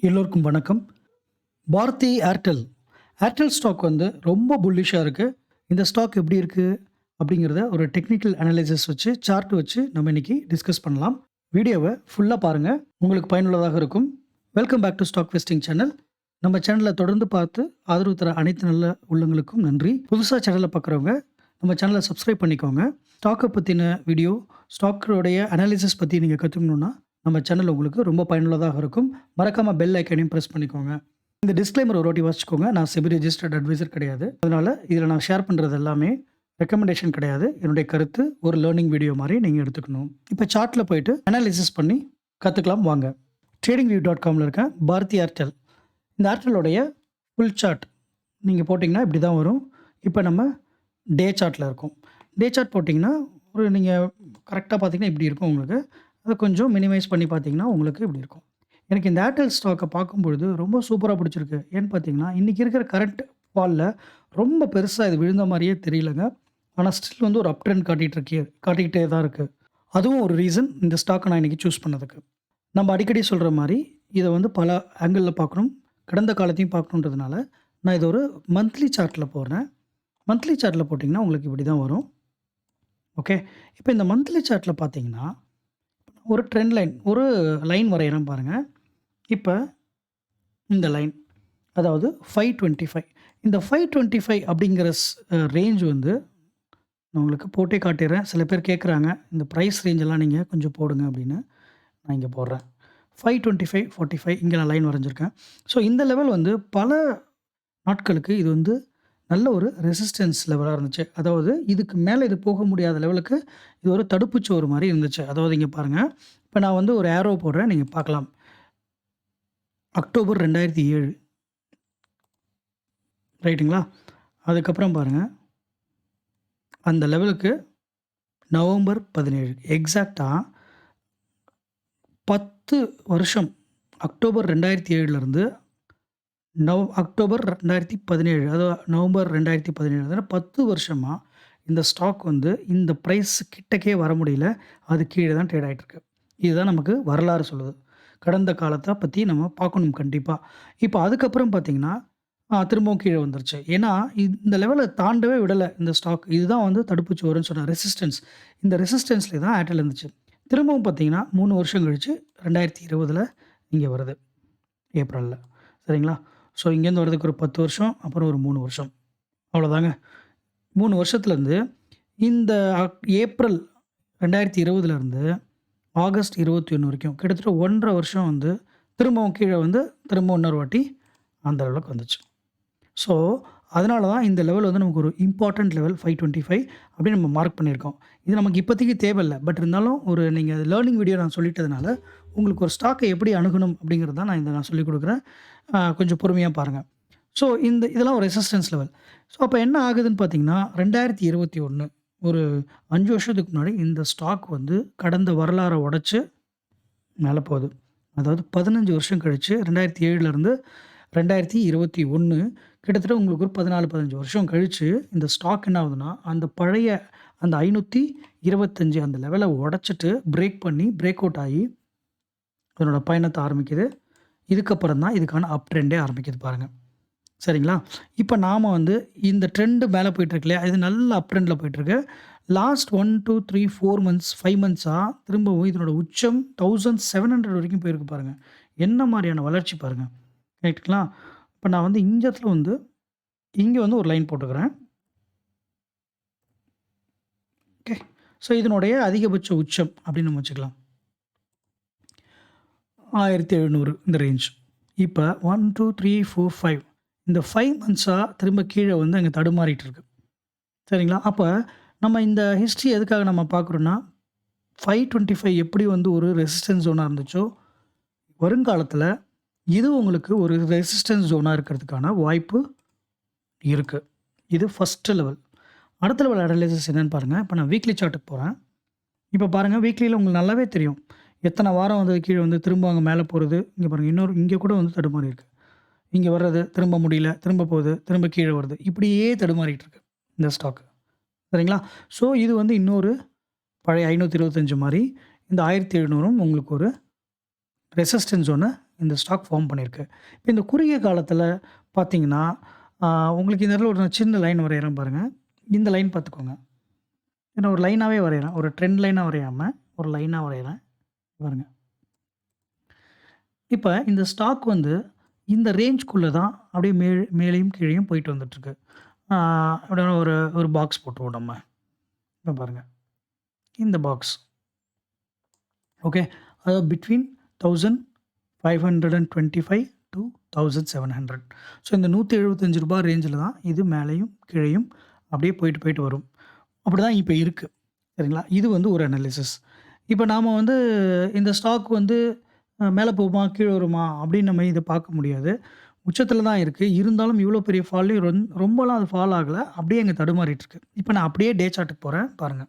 எல்லோருக்கும் வணக்கம். Bharathi Airtel stock வந்து ரொம்ப புல்லிஷா இருக்கு. இந்த ஸ்டாக் எப்படி இருக்கு? அப்படிங்கிறத ஒரு டெக்னிக்கல் அனலைசிஸ் வச்சு, சார்ட் வச்சு நம்ம இன்னைக்கு டிஸ்கஸ் பண்ணலாம். வீடியோவ ஃபுல்லா பாருங்க. உங்களுக்கு பயனுள்ளதாக இருக்கும். Welcome back to stock vesting channel. நம்ம சேனல தொடர்ந்து பார்த்து ஆதரவு தர அனைத்து நல்ல உள்ளங்களுக்கும் நன்றி. புதுசா சேனல பார்க்குறவங்க நம்ம சேனல சப்ஸ்கிரைப் பண்ணிக்கோங்க. ஸ்டாக்க பத்தின வீடியோ, ஸ்டாக்கோடைய அனாலிசிஸ் பத்தி நீங்க கத்துக்கணும்னா, நம்ம சேனல் உங்களுக்கு ரொம்ப பயனுள்ளதாக இருக்கும். மறக்காம பெல் ஐகானையும் பிரஸ் பண்ணிக்கோங்க. இந்த டிஸ்க்ளைமர் ஒரு வாட்டி வாசிச்சுக்கோங்க. நான் செபி ரெஜிஸ்டர்ட் அட்வைசர் கிடையாது. அதனால இதில நான் ஷேர் பண்றது எல்லாமே ரெக்கமெண்டேஷன் கிடையாது. என்னுடைய கருத்து ஒரு லேர்னிங் வீடியோ மாரி நீங்க எடுத்துக்கணும். இப்ப சார்ட்ல போயிட்டு அனாலிசிஸ் பண்ணி கத்துக்கலாம் வாங்க. tradingview.comல இருக்க பாரதி ஏர்டெல். இந்த ஏர்டெல்லோடைய ஃபுல் சார்ட் நீங்க போட்டீங்கன்னா இப்படி தான் வரும். இப்ப நம்ம டே சார்ட்ல இருக்கோம். டே சார்ட் போட்டிங்கன்னா நீங்க கரெக்ட்டா பார்த்தீங்கன்னா இப்படி இருக்கும் உங்களுக்கு. அத கொஞ்சம் மினிமைஸ் பண்ணி பார்த்தீங்கன்னா உங்களுக்கு இப்படி இருக்கும். எனக்கு இந்த ஏர்டெல் ஸ்டாக்க பார்க்கும்பொழுது ரொம்ப சூப்பரா பிடிச்சிருக்கு. ஏன்னு பார்த்தீங்கன்னா, இன்னைக்கு இருக்கிற கரண்ட் ஃபால்ல ரொம்ப பெருசா இது விழுந்த மாரியே தெரியலங்க. ஆனா ஸ்டில் வந்து ஒரு அப் ட்ரெண்ட் காட்டிக்கிட்டே தான் இருக்கு. அதுவும் ஒரு ரீசன் இந்த ஸ்டாக்க நான் இன்னைக்கு சூஸ் பண்ணதுக்கு. நம்ம அடிக்கடி சொல்ற மாரி, இத வந்து பல ஆங்கிள்ல பார்க்கணும். கடந்த காலத்தையும் பார்க்கணுன்றதுனால, நான் இத ஒரு மந்த்லி சார்ட்ல போடுறேன். மந்த்லி சார்ட்ல போட்டிங்கன்னா உங்களுக்கு இப்படி தான் வரும். ஓகே. இப்ப இந்த மந்த்லி சார்ட்ல பார்த்தீங்கன்னா, ஒரு ட்ரெண்ட் லைன் ஒரு லைன் வரையறேன் பாருங்க. இப்ப இந்த லைன் அதாவது 525 இந்த 525 அப்படிங்கிற ரேஞ்ச் வந்து நான் உங்களுக்கு போட்டே காட்டிடுறேன். சில பேர் கேட்குறாங்க, இந்த பிரைஸ் ரேஞ்ச் எல்லாம் நீங்க கொஞ்சம் போடுங்க அப்படின்னு. நான் இங்க போடுறேன். 525, 45 இங்க நான் லைன் வரைஞ்சிருக்கேன். ஸோ இந்த லெவல் வந்து பல நாட்களுக்கு இது வந்து நல்ல ஒரு ரெசிஸ்டன்ஸ் லெவலா இருந்துச்சு. அதாவது இதுக்கு மேல இது போக முடியாத லெவலுக்கு இது ஒரு தடுப்புச் சுவர் மாரி இருந்துச்சு. அதாவது இங்க பாருங்க. இப்ப நான் வந்து ஒரு ஏரோ போடுறேன். நீங்க பார்க்கலாம். அக்டோபர் 2007 ரைட்டுங்களா? அதுக்கப்புறம் பாருங்க. அந்த லெவலுக்கு நவம்பர் 17 எக்ஸாக்ட்டா 10 வருஷம் அக்டோபர் 2007லிருந்து அக்டோபர் 2017 அதாவது நவம்பர் 2017 10 வருஷமா இந்த ஸ்டாக் வந்து இந்த பிரைஸ் கிட்டக்கே வர முடியல. அது கீழ தான் ட்ரேட் ஆயிட்டு இருக்கு. இதுதான் நமக்கு வரலாறு சொல்லுது. கடந்த காலத்த பத்தி நம்ம பார்க்கணும் கண்டிப்பா. இப்ப அதுக்கப்புறம் பார்த்தீங்கன்னா, திரும்பவும் கீழ வந்துருச்சு. ஏன்னா, இந்த லெவல தாண்டவே விடல இந்த ஸ்டாக். இதுதான் வந்து தடுப்பு சுவருன்னு சொன்ன ரெசிஸ்டன்ஸ். இந்த ரெசிஸ்டன்ஸ்ல தான் ஏர்டெல் இருந்துச்சு. திரும்பவும் பார்த்தீங்கன்னா, 3 வருஷம் கழிச்சு 2020ல இங்க வருது. ஏப்ரல்ல. சரிங்களா? ஸோ இங்கேருந்து வரதுக்கு ஒரு 10 வருஷம், அப்புறம் ஒரு 3 வருஷம். அவ்வளோதாங்க. 3 வருஷத்துலேருந்து இந்த ஏப்ரல் 2020லேருந்து ஆகஸ்ட் 21 வரைக்கும் கிட்டத்தட்ட 1 1/2 வருஷம் வந்து திரும்பவும் கீழ வந்து திரும்பவும் இன்னொரு வாட்டி அந்த லெவலுக்கு வந்துச்சு. ஸோ, அதனால தான் இந்த லெவல் வந்து நமக்கு ஒரு இம்பார்ட்டன்ட் லெவல் 525 அப்படின்னு நம்ம மார்க் பண்ணியிருக்கோம். இது நமக்கு இப்போதைக்கு தேவையில்ல. பட் இருந்தாலும் நீங்க லேர்னிங் வீடியோ நான் சொல்லிட்டதுனால, உங்களுக்கு ஒரு ஸ்டாக்கை எப்படி அணுகணும் அப்படிங்கிறது தான் நான் சொல்லிக் குடுக்குறேன். கொஞ்சம் பொறுமையா பாருங்க. ஸோ, இதெல்லாம் ஒரு ரெசிஸ்டன்ஸ் லெவல். ஸோ, அப்ப என்ன ஆகுதுன்னு பார்த்தீங்கன்னா, 2021 ஒரு 5 வருஷத்துக்கு முன்னாடி இந்த ஸ்டாக் வந்து கடந்த வரலாற உடைச்சு மேல போகுது. அதாவது 15 வருஷம் கழிச்சு 2007லேருந்து 2021 கிட்டத்தட்ட உங்களுக்கு ஒரு 14, 15 வருஷம் கழிச்சு இந்த ஸ்டாக் என்ன ஆகுதுன்னா, அந்த பழைய அந்த 525 அந்த லெவல உடைச்சுட்டு பிரேக் அவுட் ஆயி அதனோட பயணத்த ஆரம்பிக்குது. இதுக்கப்புறம் தான் இதுக்கான அப் ட்ரெண்டே ஆரம்பிக்குது பாருங்க. சரிங்களா? இப்ப நாம வந்து இந்த ட்ரெண்ட் மேல போயிட்டு இருக்கு இல்லையா? இது நல்ல அப் ட்ரெண்ட்ல போயிட்டுருக்கு. லாஸ்ட் 1, 2, 3, 4 மந்த்ஸ் 5 மந்த்ஸா திரும்பவும் இதனோட உச்சம் 1700 வரைக்கும் போயிருக்கு பாருங்க. என்ன மாரியான வளர்ச்சி பாருங்க. ரைட்டுங்களா? இப்ப நான் வந்து இந்த இடத்துல வந்து இங்க வந்து ஒரு லைன் போட்டுக்கிறேன். ஓகே. ஸோ இதனுடைய அதிகபட்ச உச்சம் அப்படின்னு நம்ம வச்சுக்கலாம். 1700 இந்த ரேஞ்ச். இப்ப 1, 2, 3, 4, 5 இந்த 5 மந்த்ஸா திரும்ப கீழ வந்து அங்க தடுமாறிட்டு இருக்கு. சரிங்களா? அப்ப நம்ம இந்த ஹிஸ்டரி எதுக்காக நம்ம பார்க்குறோம்னா, 525 எப்படி வந்து ஒரு ரெசிஸ்டன்ஸ் ஜோனா இருந்துச்சோ, வருங்காலத்தில இது உங்களுக்கு ஒரு ரெசிஸ்டன்ஸ் ஜோனா இருக்கிறதுக்கான வாய்ப்பு இருக்கு. இது ஃபர்ஸ்ட் லெவல். அடுத்த லெவல் அனலைசிஸ் என்னன்னு பாருங்க. இப்ப நான் வீக்லி சார்ட்டுக்கு போறேன். இப்ப பாருங்க வீக்லில உங்களுக்கு நல்லாவே தெரியும். எத்தன வாரம் வந்து கீழ வந்து திரும்ப அங்க மேல போறது. இங்க பாருங்க இங்க கூட வந்து தடுமாறி இருக்கு. இங்க வர்றது, திரும்ப முடியல, திரும்ப போகுது, திரும்ப கீழ வருது. இப்படியே தடுமாறிட்டு இருக்கு இந்த ஸ்டாக். சரிங்களா? ஸோ இது வந்து இன்னொரு பழைய 525 மாரி இந்த 1700ம் உங்களுக்கு ஒரு ரெசிஸ்டன்ஸ் ஜோன இந்த ஸ்டாக் ஃபார்ம் பண்ணியிருக்கு. இப்ப இந்த குறுகிய காலத்தில பார்த்தீங்கன்னா, உங்களுக்கு இந்த இடத்துல ஒரு சின்ன லைன் வரையறேன் பாருங்க. இந்த லைன் பார்த்துக்கோங்க. நான் ஒரு லைனாவே வரையறேன். ஒரு ட்ரெண்ட் லைனா வரையாம, ஒரு லைனா வரையறேன். பாருங்க. இப்ப இந்த ஸ்டாக் வந்து இந்த ரேஞ்ச்குள்ள தான் அப்படியே மேலேயும் கீழேயும் போயிட்டு வந்துட்டுருக்கு. ஆ அப்படியே ஒரு ஒரு பாக்ஸ் போட்டுருவோம் நம்ம. இப்ப பாருங்க. இந்த பாக்ஸ். ஓகே. அதாவது பிட்வீன் 1525 டூ 1700. ஸோ இந்த ரூ. 175 ரேஞ்சில தான் இது மேலேயும் கீழேயும் அப்படியே போயிட்டு போயிட்டு வரும். அப்படிதான் இப்ப இருக்கு. சரிங்களா? இது வந்து ஒரு அனாலிசிஸ். இப்ப நாம வந்து இந்த ஸ்டாக் வந்து மேல போகுமா? கீழ வருமா? அப்படின்னு நம்ம இத பார்க்க முடியாது. உச்சத்தில தான் இருக்கு. இருந்தாலும் இவ்வளோ பெரிய ஃபால்லயும் ரொம்பலாம் அது ஃபால் ஆகல. அப்படியே அங்க தடுமாறிட்டு இருக்கு. இப்ப நான் அப்படியே டே சார்ட்டுக்கு போறேன். பாருங்க.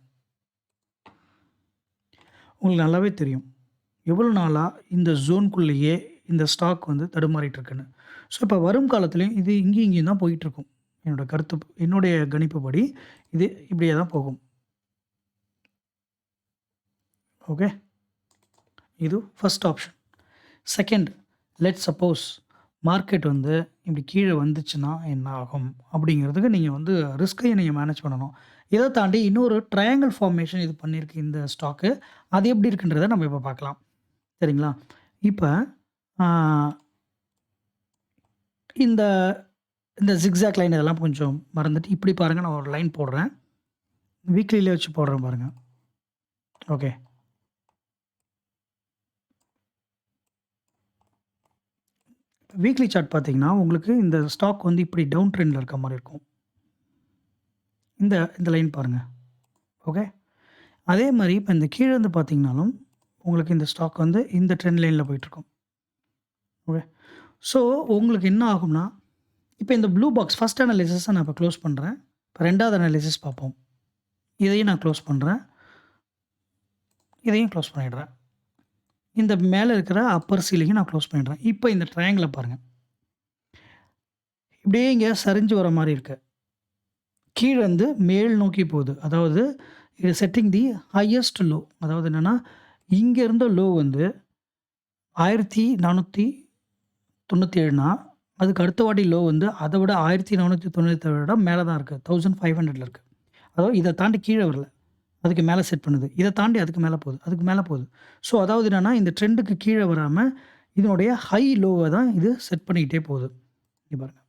உங்களுக்கு நல்லாவே தெரியும். எவ்வளோ நாளா இந்த ஜோன்குள்ளேயே இந்த ஸ்டாக் வந்து தடுமாறிட்டு இருக்குன்னு. ஸோ, இப்ப வரும் காலத்திலயும் இது இங்கேயும் இங்கேயும் தான் போயிட்டுருக்கும். என்னுடைய கணிப்புப்படி இது இப்படியே தான் போகும். ஓகே. இது first option. Second, let's suppose market வந்து இப்படி கீழ வந்துச்சுன்னா என்ன ஆகும்? அப்படிங்கிறதுக்கு நீங்க வந்து ரிஸ்க்கையும் நீங்க மேனேஜ் பண்ணணும். இத தாண்டி இன்னொரு ட்ரையாங்கிள் ஃபார்மேஷன் இது பண்ணியிருக்கு இந்த ஸ்டாக்கு. அது எப்படி இருக்குன்றத நம்ம இப்ப பார்க்கலாம். சரிங்களா? இப்ப ஆ இந்த இந்த ஜிக்ஸாக் லைன் இதெல்லாம் கொஞ்சம் மறந்துட்டு, இப்படி பாருங்க நான் ஒரு லைன் போடுறேன். வீக்லில வச்சு போடுறேன் பாருங்க. ஓகே. வீக்லி சார்ட் பார்த்தீங்கன்னா, உங்களுக்கு இந்த ஸ்டாக் வந்து இப்படி டவுன் ட்ரெண்ட்ல இருக்க மாரி இருக்கும். இந்த இந்த லைன் பாருங்க. ஓகே. அதே மாரி இப்ப இந்த கீழ இருந்து பார்த்தீங்கனாலும், உங்களுக்கு இந்த ஸ்டாக் வந்து இந்த ட்ரெண்ட் லைன்ல போயிட்டுருக்கும். ஓகே. ஸோ, உங்களுக்கு என்ன ஆகும்னா, இப்ப இந்த ப்ளூ பாக்ஸ் ஃபர்ஸ்ட் அனாலிசிஸ நான் இப்ப குளோஸ் பண்றேன். இப்ப 2வது அனாலிசிஸ் பார்ப்போம். இதையும் நான் குளோஸ் பண்றேன். இதையும் குளோஸ் பண்ணிடுறேன். இந்த மேல இருக்கிற அப்பர் சீலிங்க நான் குளோஸ் பண்ணிடுறேன். இப்ப இந்த ட்ரையாங்கிள பாருங்க. இப்படியே இங்க சரிஞ்சு வர மாரி இருக்கு. கீழ இருந்து மேல் நோக்கி போகுது. அதாவது இது செட்டிங் தி ஹையஸ்ட் லோ. அதாவது என்னன்னா, இங்க இருந்த லோ வந்து 1497னா, அதுக்கு அடுத்த வாட்டி லோ வந்து அத விட 1497 விட மேல தான் இருக்கு. 1500ல இருக்கு. அதாவது இத தாண்டி கீழ வரல. அதுக்கு மேல செட் பண்ணுது. இத தாண்டி அதுக்கு மேல போகுது. அதுக்கு மேல போகுது. ஸோ, அதாவது என்னன்னா, இந்த ட்ரெண்டுக்கு கீழ வராம, இதனுடைய ஹை லோவ தான் இது செட் பண்ணிக்கிட்டே போகுது. இங்க பாருங்க.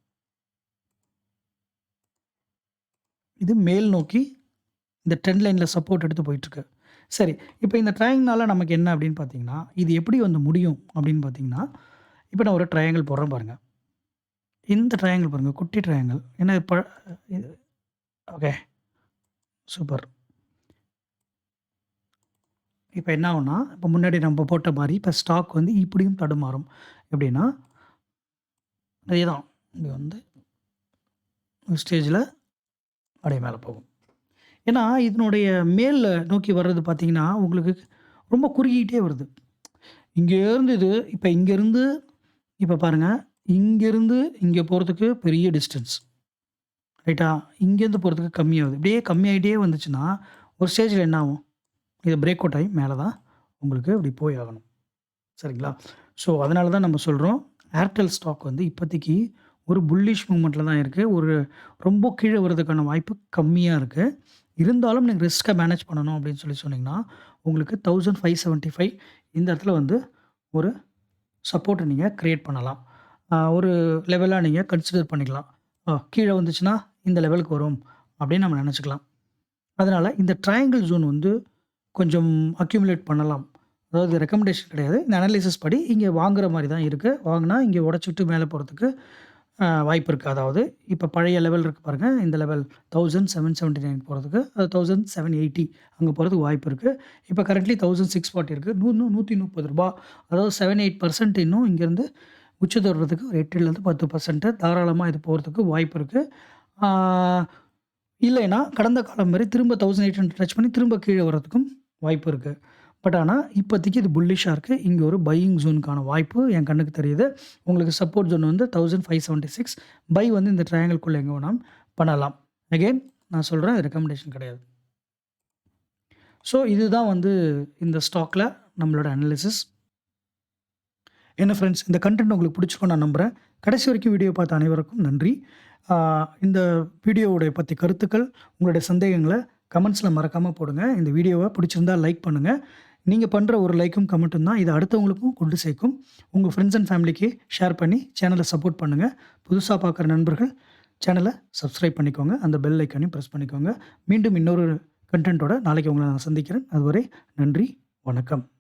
இது மேல் நோக்கி இந்த ட்ரெண்ட் லைன்ல சப்போர்ட் எடுத்து போயிட்டுருக்கு. சரி, இப்ப இந்த ட்ரையாங்கிள்னால நமக்கு என்ன அப்படின்னு பார்த்தீங்கன்னா, இது எப்படி வந்து முடியும் அப்படின்னு பார்த்தீங்கன்னா, இப்ப நான் ஒரு ட்ரையாங்கிள் போடுறேன் பாருங்க. இந்த ட்ரையாங்கிள் பாருங்க. குட்டி ட்ரையாங்கிள். ஏன்னா இது ஓகே. சூப்பர். இப்ப என்ன ஆகும்னா, இப்ப முன்னாடி நம்ம போட்ட மாரி இப்ப ஸ்டாக் வந்து இப்படியும் தடுமாறும். எப்படின்னா, அதேதான். இங்க வந்து ஒரு ஸ்டேஜ்ல அப்படியே மேல போகும். ஏன்னா, இதனுடைய மேல் நோக்கி வர்றது பார்த்தீங்கன்னா, உங்களுக்கு ரொம்ப குறுகிட்டே வருது. இங்கேருந்து இது இப்ப இங்கேருந்து இப்ப பாருங்க, இங்கேருந்து இங்க போறதுக்கு பெரிய டிஸ்டன்ஸ். ரைட்டா? இங்கேருந்து போறதுக்கு கம்மியாகுது. இப்படியே கம்மியாயிட்டே வந்துச்சுன்னா, ஒரு ஸ்டேஜ்ல என்ன ஆகும்? இது பிரேக் அவுட் ஆயி மேல தான் உங்களுக்கு இப்படி போய் ஆகணும். சரிங்களா? ஸோ, அதனால தான் நம்ம சொல்றோம், ஏர்டெல் ஸ்டாக் வந்து இப்போதைக்கு ஒரு புல்லிஷ் மூவ்மெண்ட்ல தான் இருக்கு. ஒரு ரொம்ப கீழ வரதுக்கான வாய்ப்பு கம்மியா இருக்கு. இருந்தாலும் நீங்க ரிஸ்க்க மேனேஜ் பண்ணணும் அப்படின்னு சொன்னீங்கன்னா, உங்களுக்கு 1575 இந்த இடத்துல வந்து ஒரு சப்போர்ட்ட நீங்க கிரியேட் பண்ணலாம். ஒரு லெவலா நீங்க கன்சிடர் பண்ணிக்கலாம். கீழ வந்துச்சுன்னா இந்த லெவலுக்கு வரும் அப்படின்னு நம்ம நெனச்சுக்கலாம். அதனால இந்த ட்ரையாங்கிள் ஜோன் வந்து கொஞ்சம் அக்யூமுலேட் பண்ணலாம். அதாவது ரெக்கமெண்டேஷன் கிடையாது. இந்த அனாலிசிஸ் படி இங்க வாங்குற மாரி தான் இருக்கு. வாங்குனா இங்க உடைச்சுட்டு மேல போறதுக்கு வாய்ப்பு இருக்கு. அதாவது இப்ப பழைய லெவல் இருக்கு பாருங்க. இந்த லெவல் 1779 போறதுக்கு, அது 1780 அங்க போறதுக்கு வாய்ப்பு இருக்கு. இப்ப கரண்ட்லி 1640 இருக்கு. இன்னும் ரூ. 130 அதாவது 7, 8% இன்னும் இங்கேருந்து உச்சத்த வர்றதுக்கு ஒரு 8லேருந்து 10% தாராளமா இது போறதுக்கு வாய்ப்பு இருக்கு. ஆ இல்லைன்னா, கடந்த காலம் மாரி திரும்ப 1800 டச் பண்ணி திரும்ப கீழ வரதுக்கும் வாய்ப்பு இருக்கு. பட் ஆனா, இப்போதைக்கு இது புல்லிஷா இருக்கு. இங்க ஒரு பையிங் ஜோனுக்கான வாய்ப்பு என் கண்ணுக்கு தெரியுது. உங்களுக்கு சப்போர்ட் ஜோன் வந்து 1576 பை வந்து இந்த ட்ரையாங்கிள்குள்ள எங்க வேணாலும் பண்ணலாம். அகைன் நான் சொல்றேன் இது ரெக்கமெண்டேஷன் கிடையாது. ஸோ, இதுதான் வந்து இந்த ஸ்டாக்ல நம்மளோட அனாலிசிஸ். என்ன ஃப்ரெண்ட்ஸ், இந்த கன்டென்ட் உங்களுக்கு பிடிச்சிருக்கும்னு நான் நம்புறேன். கடைசி வரைக்கும் வீடியோ பார்த்த அனைவருக்கும் நன்றி. ஆ இந்த வீடியோவுடைய பத்தி கருத்துக்கள், உங்களுடைய சந்தேகங்கள கமெண்ட்ஸ்ல மறக்காம போடுங்க. இந்த வீடியோவ பிடிச்சிருந்தா லைக் பண்ணுங்க. நீங்க பண்ற ஒரு லைக்கும், கமெண்ட்டும் தான் இத அடுத்தவங்களுக்கும் கொண்டு சேர்க்கும். உங்க ஃப்ரெண்ட்ஸ் அண்ட் ஃபேமிலிக்கு ஷேர் பண்ணி சேனல சப்போர்ட் பண்ணுங்க. புதுசா பார்க்குற நண்பர்கள் சேனல சப்ஸ்கிரைப் பண்ணிக்கோங்க. அந்த பெல் ஐகானையும் பிரஸ் பண்ணிக்கோங்க. மீண்டும் இன்னொரு கன்டென்ட்டோட நாளைக்கு உங்கள நான் சந்திக்கிறேன். அதுவரை நன்றி, வணக்கம்.